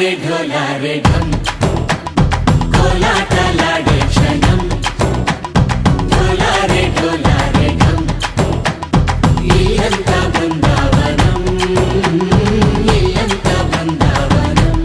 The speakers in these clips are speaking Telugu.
ढोलारे ढोलारे ढम कोलाटलाडे क्षणं ढोलारे ढोलारे ढम इल्लंता बृंदावनं इल्लंता बृंदावनं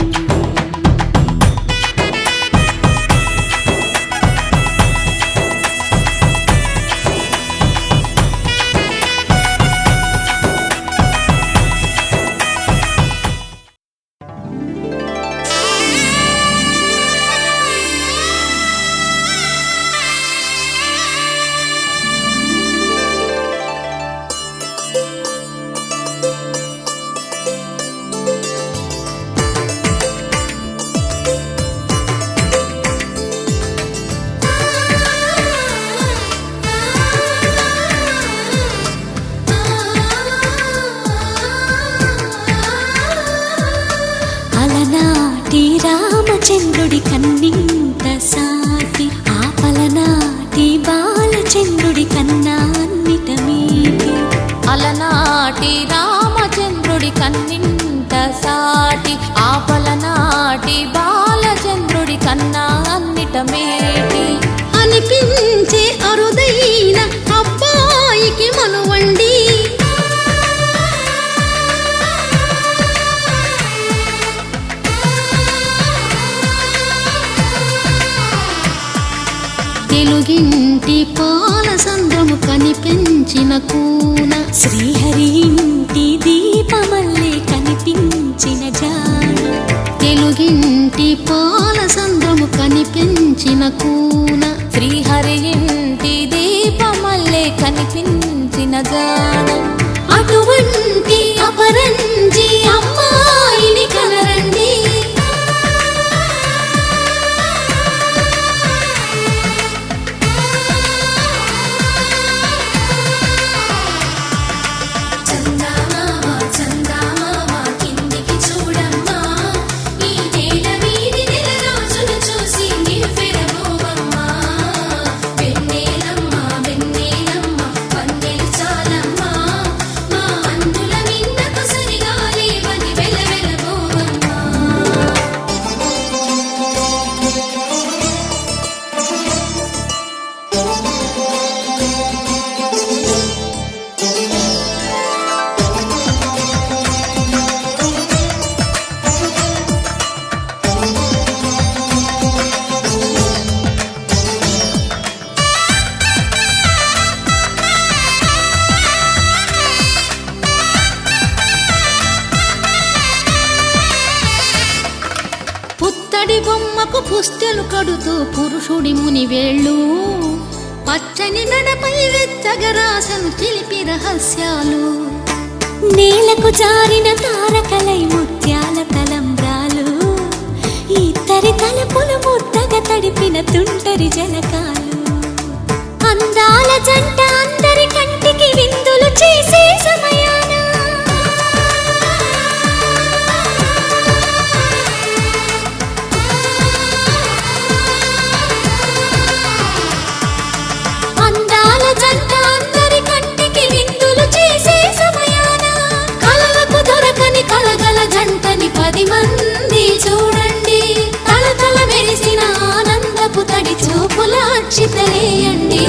రామచంద్రుడి కన్నింత సాటి ఆపలనాటి బాలచంద్రుడి కన్నా అన్నిట మీటి అలనాటి రామచంద్రుడి కన్నింత సాటి ఆపలనాటి బాలచంద్రుడి కన్నా అన్నిట మేటి అనిపించే అరుదైన అబ్బాయికి మనువండి తెలుగింటి పాల సంద్రము కనిపించిన కూన శ్రీహరి ఇంటి దీపమల్లే కనిపించిన జాన తెలుగింటి పాల సంద్రము కనిపించిన కూన శ్రీహరి ఇంటి దీపమల్లే కనిపించిన జాన అటువంటి అపరంజి అమ్మాయిని కనరండి పుత్తడి బొమ్మకు పుస్తెలు కడుతూ పురుషుడి ముని వేళ్ళు పచ్చని మెడపై వెచ్చగరాసను చిలిపి రహస్యాలు నేలకు జారిన తారకలై ముత్యాల తలంబ్రాలు ఇద్దరి తలపులు ముద్దగా తడిపిన తుంటరి జలకాలు అందాల జంట అందరి కంటికి విందులు చేసే సమయాన జంటని 10 మంది చూడండి తలతల మెరిసిన ఆనందపు తడి చూపుల అక్షితలేయండి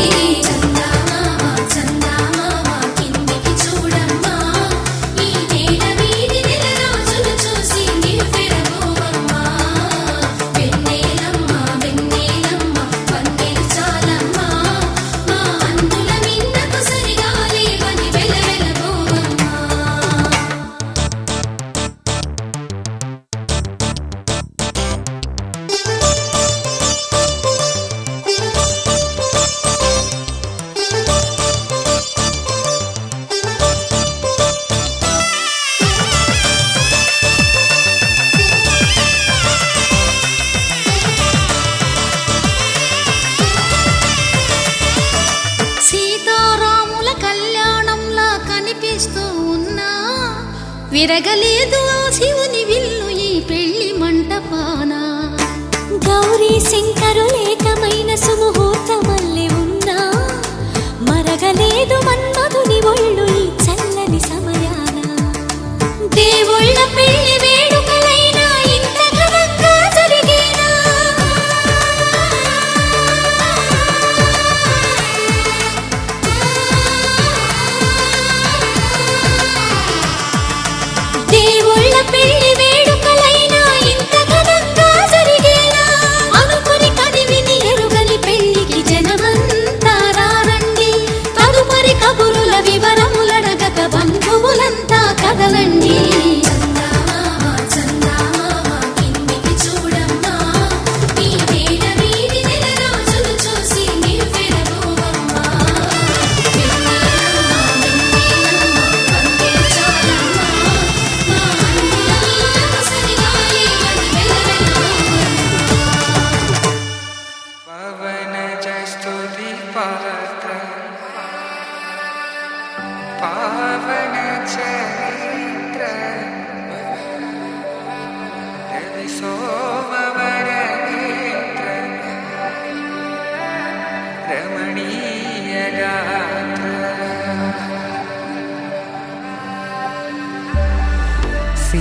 విరగలేదు ఆ శివుని విల్లు ఈ పెళ్లి మంటపాన గౌరీ శంకరులేకమైన సుముహూర్తమల్లె ఉన్నా మరగలేదు మన్మధుని ఒళ్ళు ఈ చల్లని సమయాన దేవుళ్ళ పెళ్లి వేడుకలైనా ఇంతగా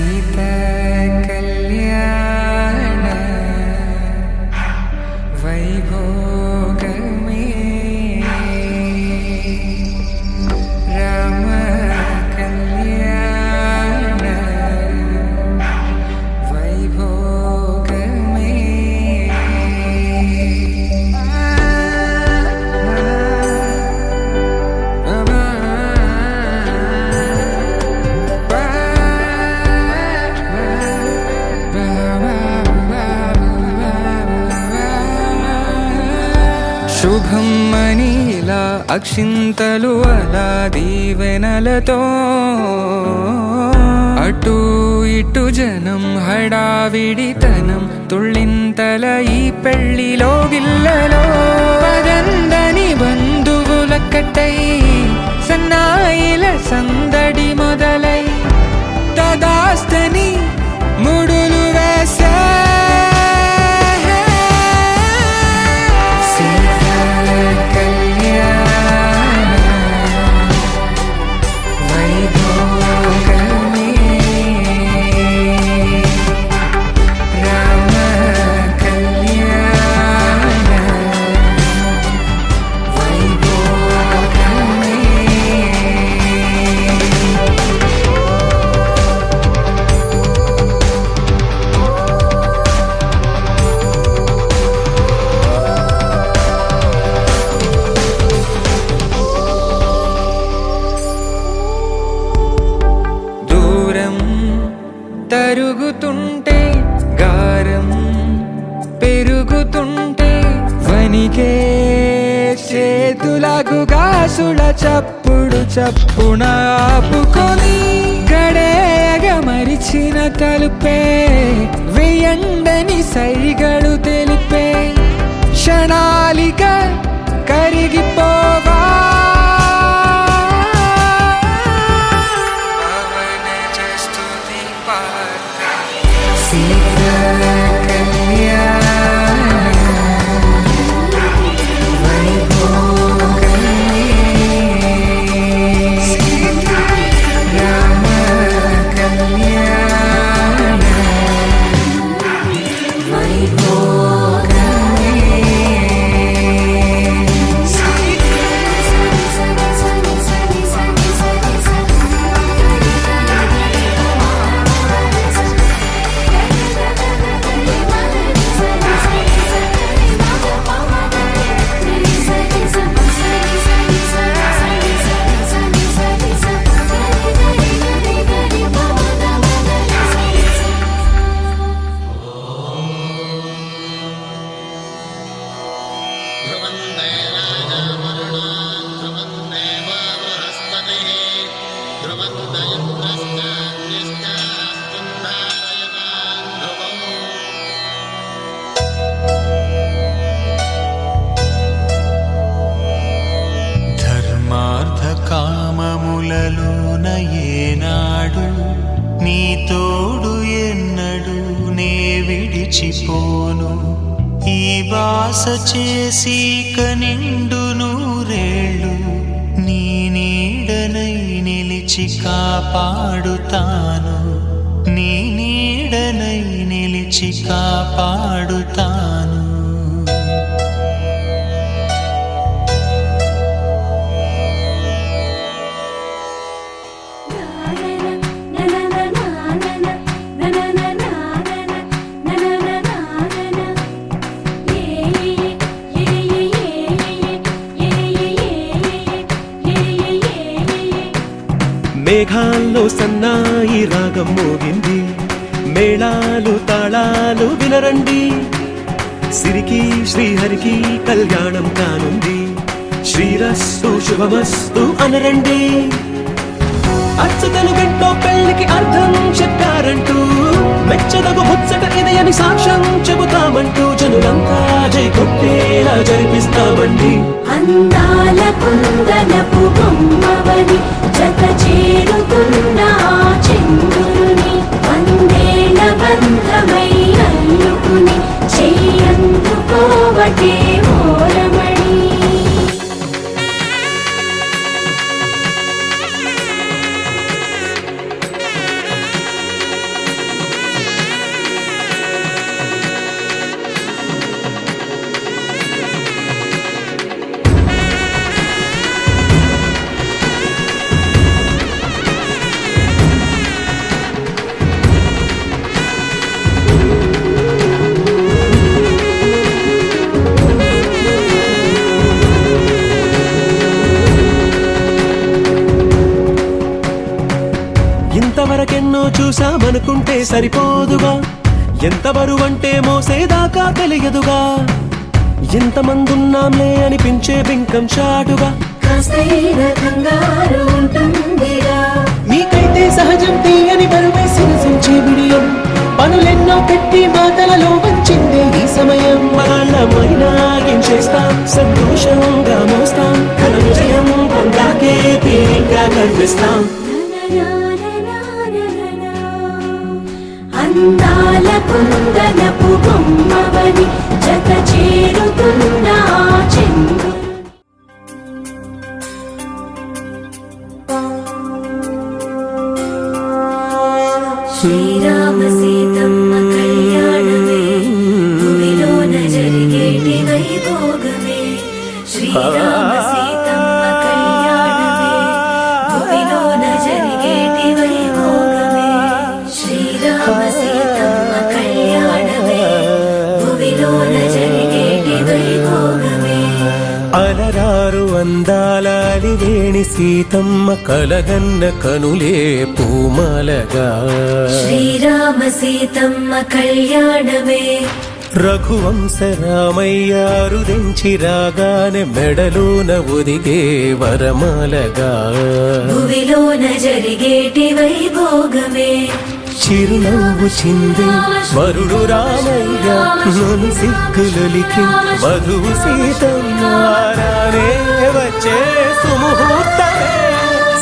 సీత కళ్యాణ వైభోగమే రామ కళ్యాణ వైభోగమే శుభం మనీలా అక్షింతలు అలా దీవెనలతో అటు ఇటు జనం హడావిడితనం తుళ్ళింతల ఈ పెళ్లిలో గిల్లలో పదందని బంధువుల కట్టై సన్నాయిల సందడి మొదలై తదాస్తని ముడులు వేసే తరుగుతుంటే గారం పెరుగుతుంటే వనికే చేతులకు గాసుల చప్పుడు చప్పున ఆపుకొని గడేగ మరిచిన తలుపే వేయండని సైగడు తెలిపే క్షణాలిక కరిగిపోవా కామములలోన ఏనాడు నీ తోడు ఎన్నడు నే విడిచిపోను ఈ బాస చేసి కనిండు నూరేళ్ళు నీ నీడనై నిలిచి కాపాడుతాను నీ నీడనై నిలిచి కాపాడుతాను మేఘాల్లో సన్నాయి రాగం మోగింది మేళాలు తాళాలు వినరండి సిరికి శ్రీహరికి కళ్యాణం కానుంది శ్రీరస్తు శుభమస్తు అనరండి అచ్చతలు గంటో పెళ్లికి అర్థం చెప్పారంటూ మెచ్చదగు ముచ్చట ఇదయని సాక్ష్యం చెబుతామంటూ జనులంతా జై కొట్టేలా జరిపిస్తామండి అందాల కుందనపు బొమ్మవని జత చేరుకున్న చంద్రుని వందేళ్ల బంధమై అల్లుకుని చెయ్యందుకోవటే ఓరమణి చూసామనుకుంటే సరిపోదుగా, ఎంత బరువంటే మోసేదాకా తెలియదుగా, ఎంతమందున్నాంలే అనిపించే బింకం చాటుగా, కాస్తైన కంగారు ఉంటుందిగా. మీకైతే సహజం తీయని బరువై సిరసించే విడియం, పనులెన్నో పెట్టి మాటలలో వంచిందే ఈ సమయం. వాళ్ళమైనా ఏం చేస్తాం, సంతోషంగా మోస్తాం, ఘన విజయం పొందాకే తీరిగ్గా కనిపిస్తాం. అందాల కుందనపు బొమ్మవని జత చేరుతున్న ఆ చంద్రుడు. శ్రీరామ సీతమ్మ కళ్యాణమే భూమిలోన జరిగేటి వైభోగమే. శ్రీరామ సీతమ్మ కళ్యాణమే భూమిలోన జరిగేటి వైభోగమే. శ్రీరామ సీతమ్మ కళ్యాణమే భూమిలోన జరిగేటి వైభోగమే. అలరారు అందాల అలివేణి సీతమ్మ కలగన్న కనులే పూమాలగా. శ్రీరామ సీతమ్మ కళ్యాణమే రఘువంశ రామయ్య రుదించి రాగానే మెడలోన ఒదిగే వరమాలగా. భూమిలోన జరిగేటి వైభోగమే. చిరునవ్వు చిందే వరుడు రామయ్య నన్ను సిగ్గులొలికి వధువు సీతమ్మ రానే వచ్చే సుముహూర్తమే.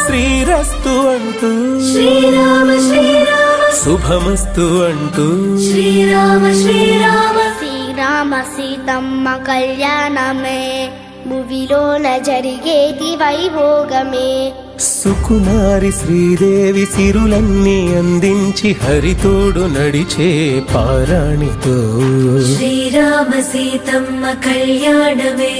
శ్రీరస్తు అంటూ శ్రీరామ శ్రీరామ శుభమస్తు అంటూ శ్రీరామ శ్రీరామ శ్రీరామ సీతమ్మ కళ్యాణమే భువిలోన జరిగేటి వైభోగమే. సుకుమారి శ్రీదేవి సిరులన్నీ అందించి హరితోడు నడిచే పారాణితో. శ్రీరామ సీతమ్మ కళ్యాణమే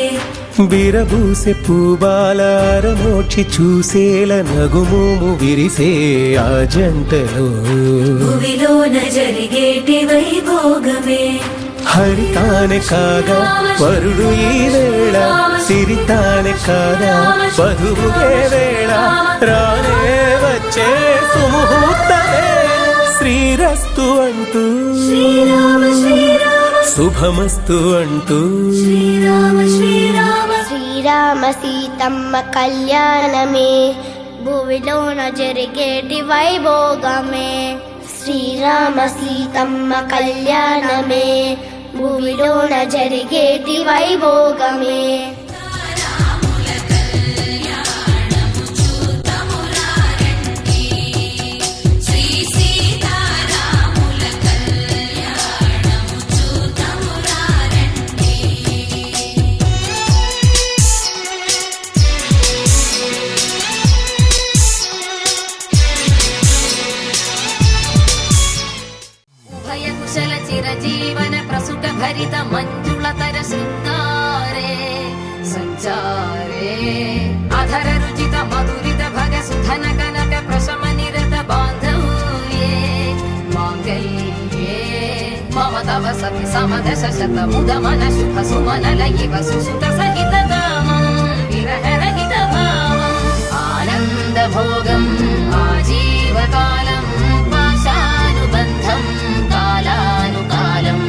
విరబూసె పూబాలారమోక్షి చూసేల నగుమోము విరిసే ఆ జంటలో. భూమిలోన జరిగేటి వైభోగమే. హరితానే కాగా వరుడు ఈ వేళ, సిరితానే కాగా వధువుగే వేళ, రానే వచ్చే సుముహూర్తమే. శ్రీరస్తు అంటూ శ్రీరామ శ్రీరామ శుభమస్తు అంటూ శ్రీరామ శ్రీరామ శ్రీరామ సీతమ్మ కళ్యాణమే భువిలోన జరిగేటి వైభోగమే. శ్రీరామ సీతమ్మ కళ్యాణమే భూమిలోన జరిగేటి వైభోగమే. కుశల చిరజీవన ప్రసుక భరిత మంజుళతర శృంగారే సంచారే అధర రుచిత మధురిత భగ సుధన కనక ప్రశమ నిరత బాంధవ్యే మాంగళ్యే మమ తవ సతి సమదశ శత ముదమన శుభ సుమనల ఇవ సుసుత సహిత దామం విరహ రహిత భావం ఆనంద భోగం ఆజీవకాలం పాశానుబంధం కాలానుకాలం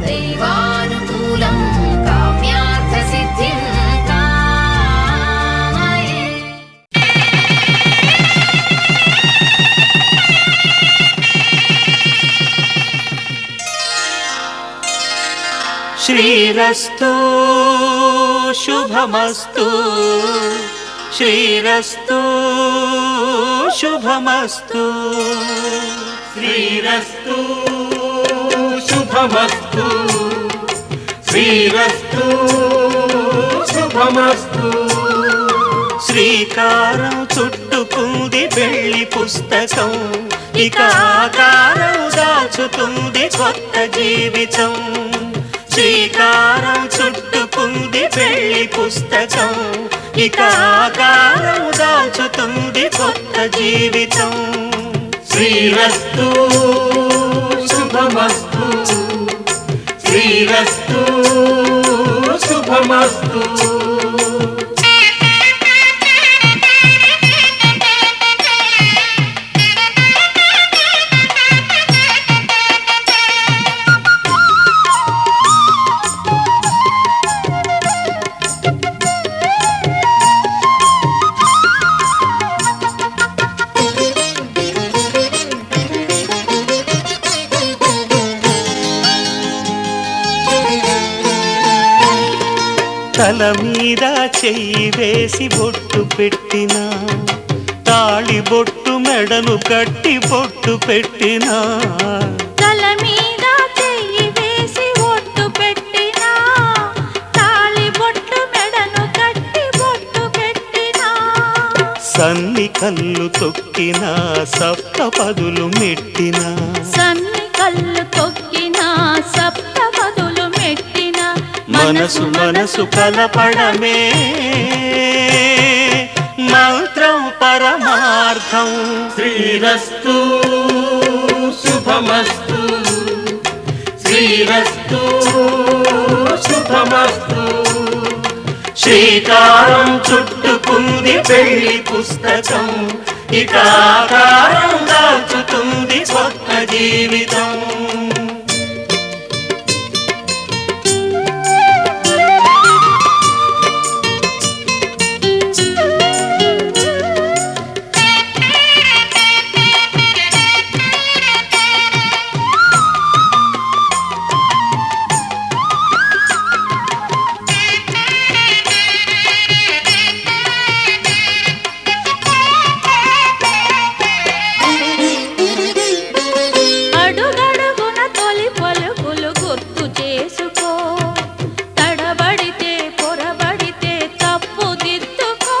దైవానుకూలం కామ్యార్థ సిద్ధిం కామయే. శ్రీరస్తు శుభమస్తు శ్రీరస్తు శుభమస్తు శ్రీరస్తు శుభమస్తు శ్రీరస్తు శుభమస్తు. శ్రీకారం చుట్టుకుంది వెళ్లి పుస్తకం, ఇక ఆకారం దాచుతుంది కొత్త జీవితం. శ్రీకారం చుట్టుకుంది వెళ్లి పుస్తకం, ఇక ఆకారం దాచుతుంది కొత్త జీవితం. శ్రీరస్తు శుభమస్తు శ్రీరస్తు శుభమస్తు. తల మీద చెయ్యి వేసి బొట్టు పెట్టినా తాళి బొట్టు మెడను కట్టి బొట్టు పెట్టినా తల మీద చెయ్యి వేసి ఒట్టు పెట్టినా తాళి బొట్టు మెడను కట్టి బొట్టు పెట్టినా సన్ని కళ్ళు తొక్కినా సప్తపదులు మెట్టినా సన్ని కళ్ళు తొక్కినా సప్తపదులు మెట్టినా మనసు మనసు కలపడమే మంత్రం పరమార్థం శ్రీరస్తు శుభమస్తు శ్రీరస్తు శుభమస్తు శ్రీకారం చుట్టుకుంది పెళ్లి పుస్తకం ఇక ఆకారం దాచుతుంది కొత్త జీవితం అడుగడుగున తొలి పలుకులు గుర్తు చేసుకో తడబడితే పొరబడితే తప్పు దిద్దుకో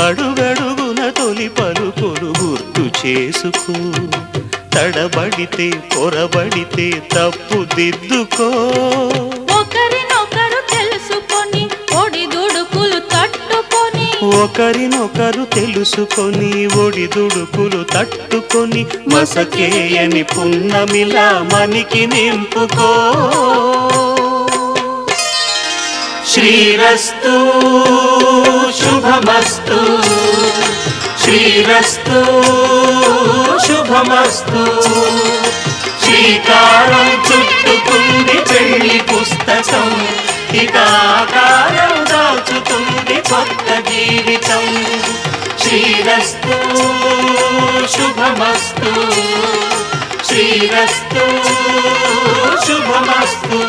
అడుగడుగున తొలి పలుకులు గుర్తు చేసుకో తడబడితే పొరబడితే తప్పు దిద్దుకో ఒకరినొకరు తెలుసుకొని ఒడిదుడుకులు తట్టుకొని ఒకరినొకరు తెలుసుకొని ఒడిదుడుకులు తట్టుకొని మసకేయని పున్నమిలా మనికి నింపుకో శ్రీరస్తు శుభమస్తు శ్రీరస్తు శుభమస్తు శ్రీకారం చుట్టుకుంది పెళ్లి పుస్తకం ఇక ఆకారం దాచుతుంది కొత్త జీవితం శ్రీరస్తు శుభమస్తు శ్రీరస్తు శుభమస్తు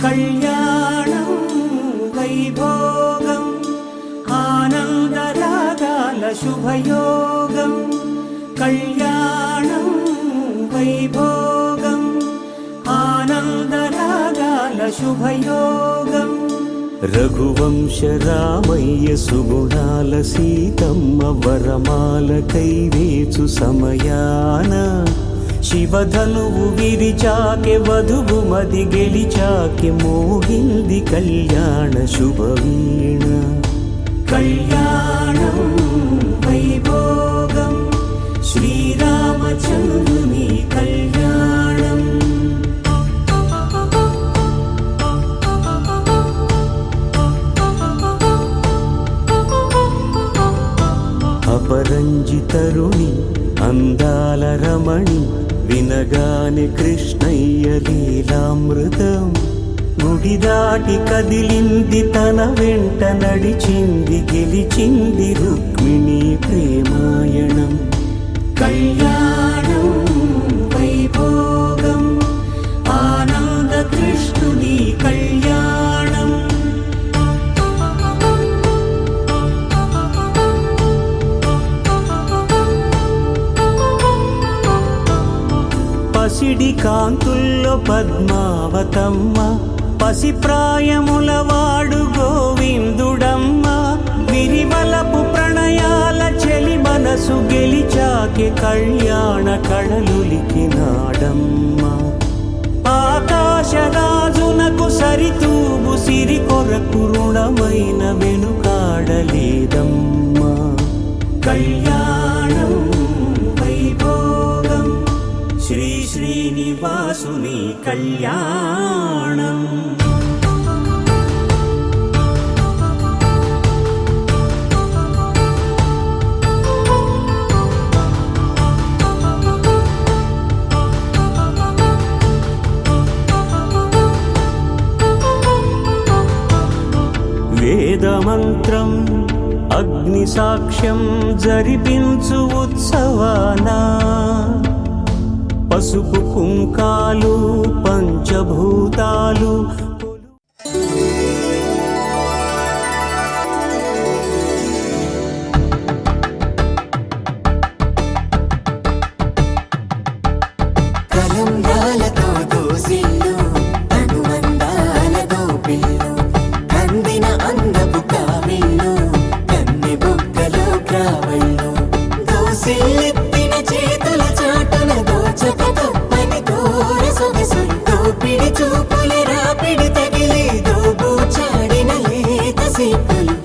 కళ్యాణం వైభోగం ఆనందరాగాల శుభయోగం కళ్యాణం వైభోగం ఆనందరాగాల శుభయోగం రఘువంశ రామయ్య సుగుణాల సీతమ్మ వరమాల కైవేచు సమయాన శివధనువు విరిచాకె వధువు మది గెలిచాకె మోగింది కళ్యాణ శుభవీణ కళ్యాణం వైభోగం శ్రీరామచంద్రుని కళ్యాణం అపరంజి తరుణి అందాల రమణి వినగానే కృష్ణయ్య లీలామృతం గుడి దాటి కదిలింది తన వెంట నడిచింది గెలిచింది రుక్మిణి ప్రేమాయణం కళ్యాణం వైభోగం ఆనంద కృష్ణుని కళ్యాణం పసిడి కాంతుల్లో పద్మావతమ్మ పసిప్రాయముల వాడు గోవిందుడమ్మ విరివలపు ప్రణయాల చెలి మనసు గెలిచాకె కళ్యాణ కళలులికినాడమ్మ ఆకాశరాజునకు సరితూగు సిరి కొరకు రుణమైన వెనుకాడలేదమ్మా కళ్యాణం వైభోగం శ్రీ శ్రీనివాసుని కళ్యాణం సాయంత్రం అగ్ని సాక్ష్యం జరిపించు ఉత్సవాన పసుపు కుంకాలు పంచభూతాలు కలంబ్రాలతో దోసిళ్ళు అనుబంధాలతో పిల్లు అందిన అందపు కావిళ్ళు కన్నె బుగ్గలో క్రావళ్ళు దోసిళ్ళెత్తిన చేతుల చాటున దోచక తప్పని దూర సొగసులు దోపిడి చూపుల రాపిడి తగిలి దోబూచాడిన లేత సీపులు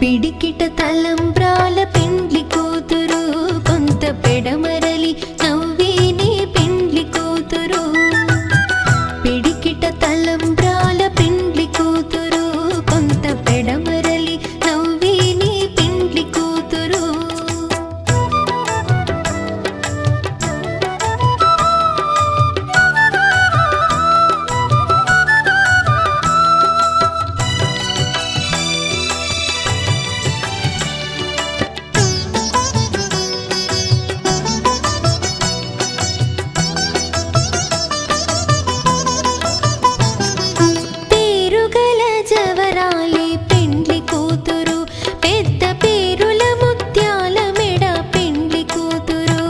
పిడికిట తలంబ్రాల పెండ్లి కూతురు కొంత పెడమరలి నవ్వేనే పెండ్లి కూతురు పిడికిట తలంబ్రాల పెండ్లి కూతురు కొంత పెడమరలి నవ్వేనే పెండ్లి కూతురు పేరుగల జవరాలి పెండ్లి కూతురు పెద్ద పేరుల ముత్యాల మెడ పెండ్లి కూతురు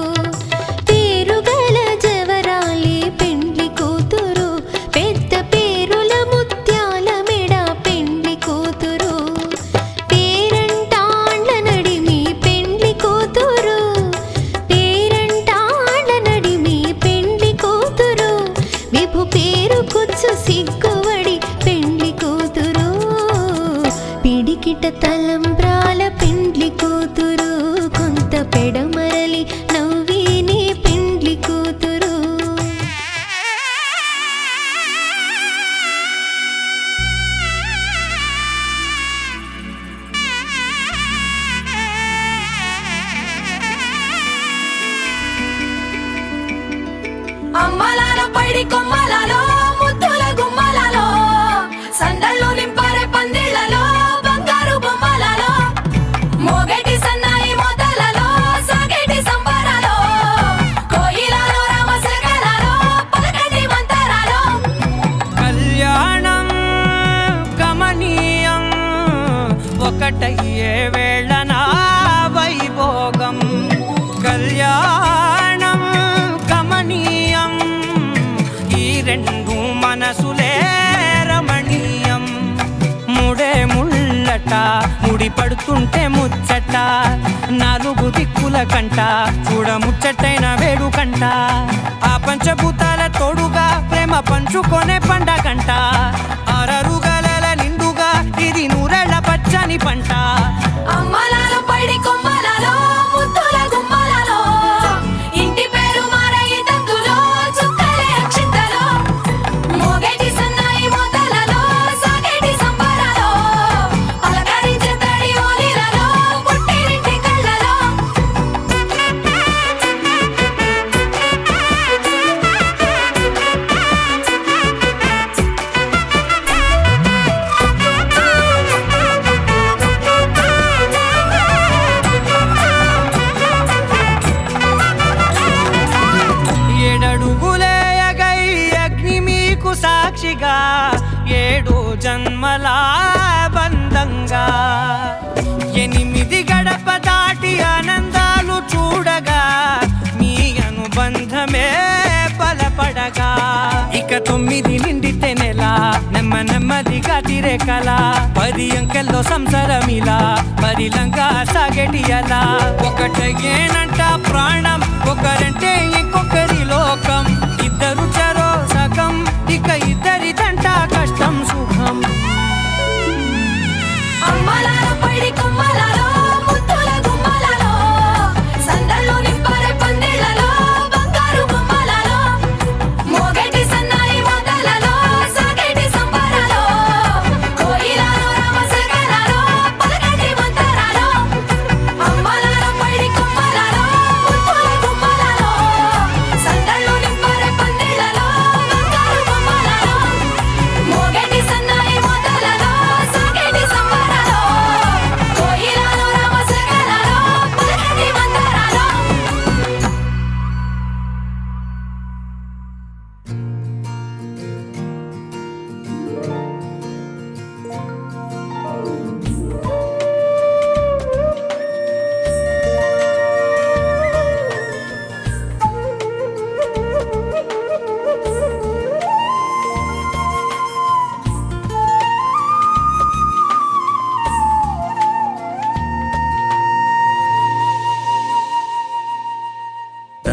పేరుగల జవరాలి పెండ్లి కూతురు పెద్ద పేరుల ముత్యాల మెడ పెండ్లి కూతురు పేరంటాండ్ల నడిమి పెండ్లి కూతురు పేరంటాండ్ల నడిమి పెండ్లి కూతురు విభు పేరు కుచ్చు సిగ్గువడి పెండ్లి కూతురు పిడికిట తలంబ్రాల పెండ్లి కూతురు కొంత పెడమరలి నవ్వేనే పెండ్లి కూతురు అమ్మలాల పైడి కొమ్మలలో ముద్దుల గుమ్మలలో సందళ్ళు నింపారే పందిళ్లలో బంగారు బొమ్మలలో మోగేటి సన్నాయి మోతలలో సాగేటి సంబరాలో కోయిలలో రామశకలలో పలకటి మంతరాలో కళ్యాణం గమనీయం ఒకటయ్యే వేళ నా వైభోగం కళ్యాణం గమనీయం ఈ రెండు మనసులే రమణీయం ముడే ముళ్ళట ముడి పడుతుంటే ముచ్చట నాలుగు దిక్కుల కంట చూడ ముచ్చటైన వేడుకంట ఆ పంచభూతాల తోడుగా ప్రేమ పంచుకొనే పండగంట ఆరరుగల నిండుగా ఇది నూరెళ్ళ పచ్చని పంట అమ్మలాల పైడి కొమ్మలలో ముద్దుల గుమ్మలలో ఇంటి పేరు మారయి తందులో చుక్కలే అక్షింతలో మోగేటి సన్నాయి మోతలలో సాగేటి సంబరాలో పలకరించే తడి ఓలిలలో పుట్టినింటి కళ్ళలో ఏడడుగులేయగై అగ్ని మీకు సాక్షిగా 7 జన్మల బంధంగా 8 గడప దాటి ఆనందాలు చూడగా మీ అనుబంధమే బలపడగా ఇక 9 నిండితే నెల నెమ్మదిగా తిరేకల 10 అంకెల్లో సంసారమిలా పరిలంగా సాగేటి అలా ఒకటేనంట ప్రాణం ఒకరంటే ఇంకొకరి లోకం ఇద్దరు చరో సగం ఇక ఇద్దరి దంట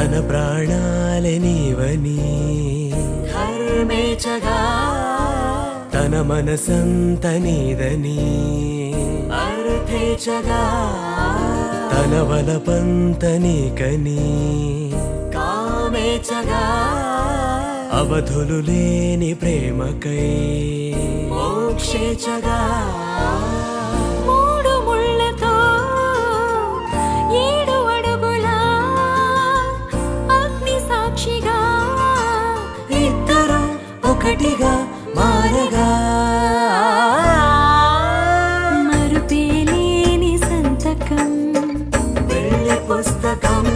తన ప్రాణాలే నీవని ధర్మేచగా తన మనసంత నీదని అర్థేచగా తన వలపంత నీకని కామేచగా అవధులు లేని ప్రేమకై మోక్షేచగా మూడు ముళ్ళతో 7 అడుగుల అగ్ని సాక్షిగా ఇద్దరు ఒకటిగా మారగా మరుపేలేని సంతకం పెళ్లి పుస్తకం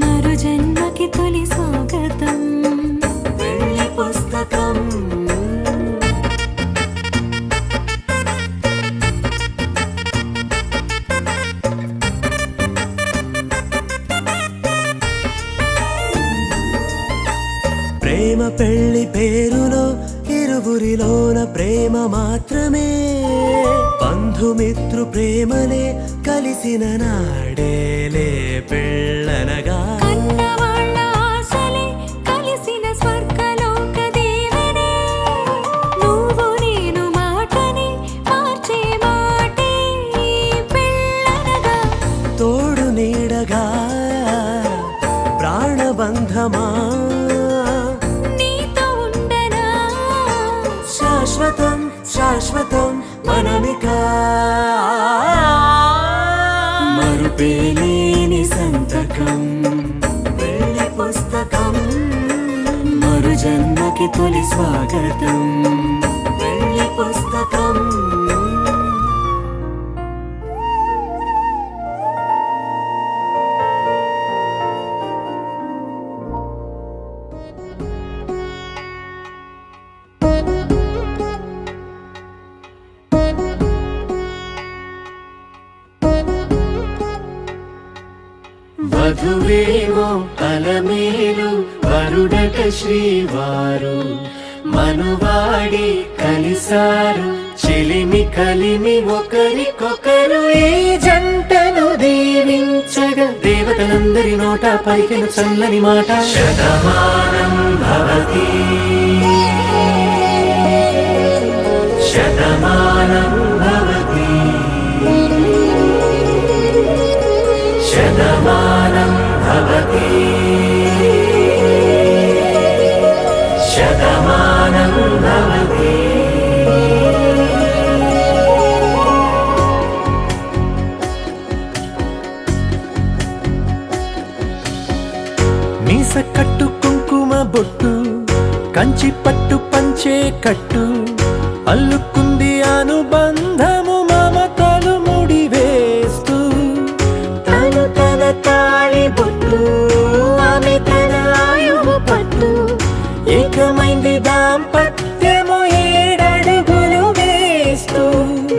మరు జన్మకి తొలి స్వాగతం పెళ్లి పుస్తకం ప్రేమ పెళ్లి పేరులో ఇరువురిలోన ప్రేమ మాత్రమే బంధుమిత్రు ప్రేమలే కలిసిన నాడేలే పెళ్ళనగా కన్నవాళ్ళ ఆశలే కలిసిన స్వర్గలోక దేవనే నువ్వు నేను మాటని మార్చే మాటే పెళ్ళనగా తోడు నీడగా ప్రాణబంధమా నీతో ఉండనా శాశ్వతం శాశ్వతం మనమిక మరుపేలేని సంతకం పెళ్లి పుస్తకం మరు జన్మకి తొలి స్వాగతం పెళ్లి పుస్తకం వధువేమో అలమేలు వరుడట శ్రీవారు మనువాడి కలిసారు చిలిమి కలిమి ఒకరికొకరు ఈ జంటను దీవించగా దేవతలందరి నోట పలికిన చల్లని మాట శతమానం భవతి శతమానం భవతి శతమానం భవతి శతమానం భవతి మీస కట్టు కుంకుమ బొట్టు కంచి పట్టు పంచే కట్టు అల్లుకుంది అనుబంధము మమతలు ముడివేస్తూ తను తన తాళి బొట్టు ఆమె తన ఆయువు పట్టు ఏకమైంది దాంపత్యము 7 అడుగులు వేస్తూ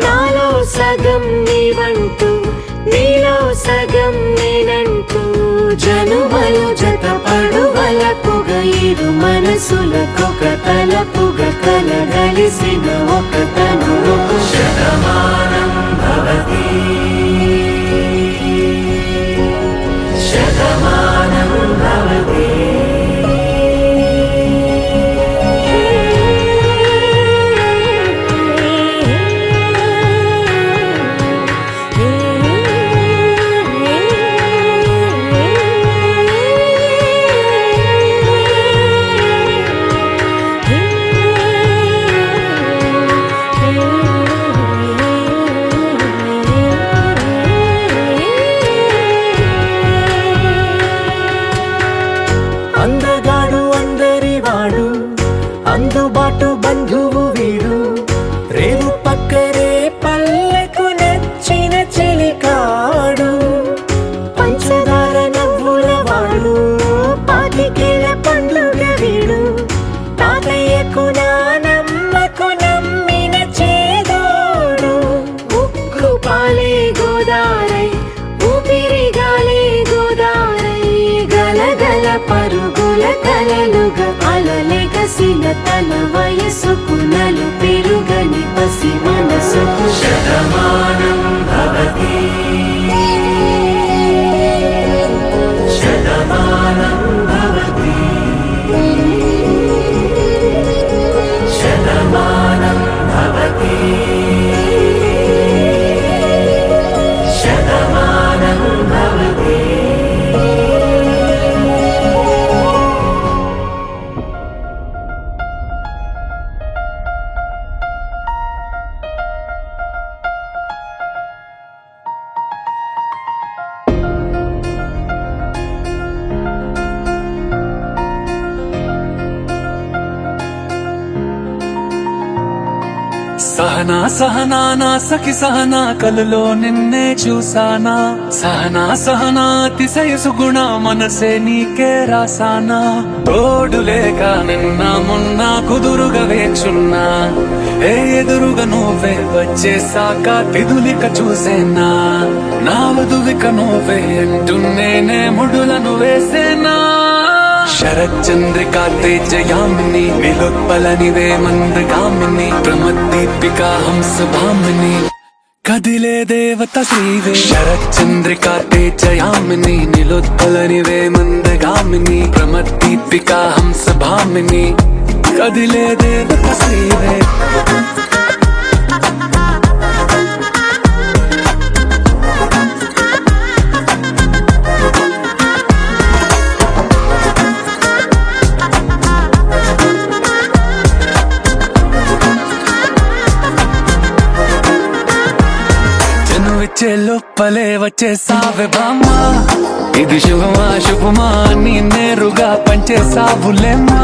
నాలో సగం నీవంటూ నీలో సగం నేనంటూ జనుమలు జత పడువలపుగ ఇరు మనసులకొక తలపుగ కలగలిసిన ఒక తను శతమానం భవతి శతమానం భవతి అందగాడు అందరివాడు అందుబాటు బంధువు వీడు రేవు పక్కరే పల్లెకు నచ్చిన చెలికాడు పంచదార నవ్వుల వాడు పాతికేల పండుగ వీడు తాతయ్యకు నానమ్మకు నమ్మిన చేదోడు ఉక్కు పాలే గోదారై ఊపిరి గాలే గోదారై గలగల పరుగుల కలలుగా అలలెగసిన తన వయసుకు నలు పెరుగని పసి మనసుకు శతమానం భవతి శతమానం సహనా సహనా నా సఖి సహనా కలలో నిన్నే చూసానా సహనా సహనా అతిశయ సుగుణ మనసే నీకే రాసానా తోడు లేక నిన్న మొన్న కుదురుగా వేచున్నా ఏ ఎదురుగా నువ్వే వచ్చేసాక తిదులిక చూసేనా నా వధువిక నువ్వే అంటున్నేనే ముడులను వేసేనా శరచంద్రికా తేజయామిని విలోత్పలనివే మందగామిని ప్రమద్దీపికా హంసభామిని కదిలే దేవత శ్రీవే శరచంద్రికా తేజయామిని నిలోత్పలనివే మందగామిని ప్రమద్దీపికా హంసభామిని కదిలే దేవత శ్రీవే వచ్చే లోపలే వచ్చేసావే బామ్మా ఇది శుభమా శుభమా నీ నేరుగా పంచేసావులేమ్మా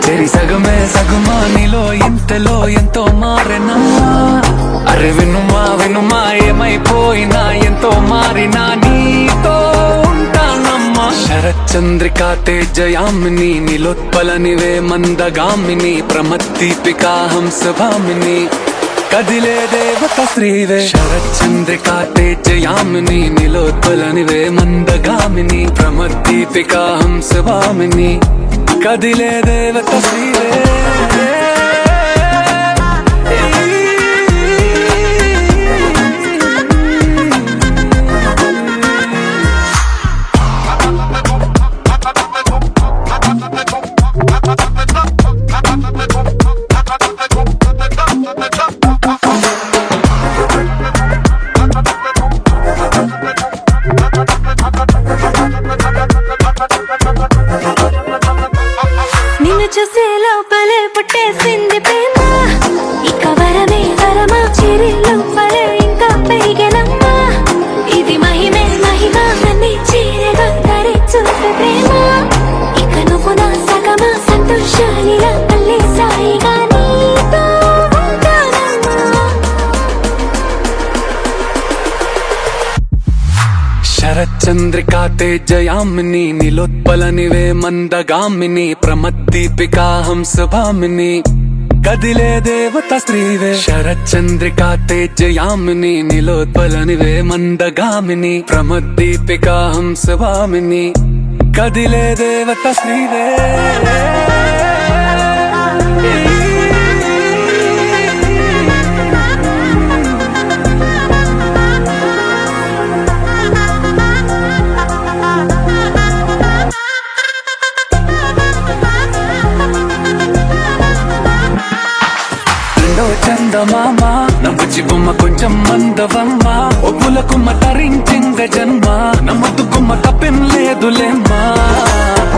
చెరి సగమే సగమా నీలో ఇంతలో ఎంతో మారెనమ్మా అరే వినుమా వినుమా ఏమైపోయినా ఎంతో మారినా నీతో ఉంటానమ్మా శరచంద్రికా తేజయామిని నిలోత్పలనివే మందగామిని ప్రమద్దీపికా హంసభామిని కదిలే దేవత శ్రీవే శరచంద్రికా తేజయామిని నిలోత్పలనివే మందగామిని ప్రమద్దీపికా హంసభామిని కదిలే దేవత శ్రీవే నిన్ను చూసే లోపలే పుట్టేసింది ప్రేమ ఇక వరమే వరమా చిరి లోపలే ఇంకా పెరిగెనమ్మా ఇది మహిమే మహిమ అన్ని చీరగా ధరించుంది ప్రేమ ఇక నువ్వు నా సగమా సంతోషాలిలా మళ్ళీ సాయిగా నీతో ఉంటానమ్మా శరచంద్రికా తేజయామిని నిలోత్పలనివే మందగామిని ప్రమద్దీపికా హంసభామిని కదిలే దేవత శ్రీవే శరచంద్రికా తేజయామిని నిలోత్పలనివే మందగామిని ప్రమద్దీపికా హంసభామిని కదిలే దేవత శ్రీవే చందమామ నవ్వుచి బొమ్మ కొంచెం మందవమ్మ ఒప్పుల కుమ్మ తరించింగ జన్మ నమ్మద్దు కుమ్మ తప్పెం లేదులేమ్మా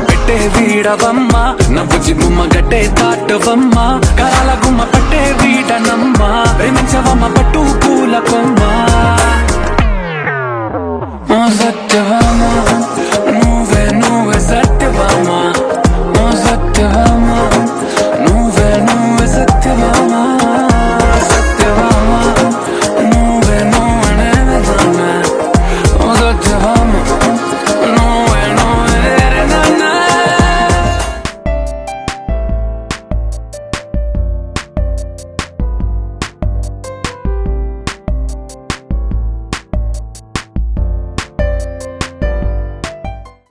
పెట్టే వీడవమ్మ నవ్వుచి బొమ్మ గట్టే దాటవమ్మ కరాల గుమ్మ పట్టే వీడనమ్మ ప్రేమించవమ్మ పట్టు పూల కొమ్మ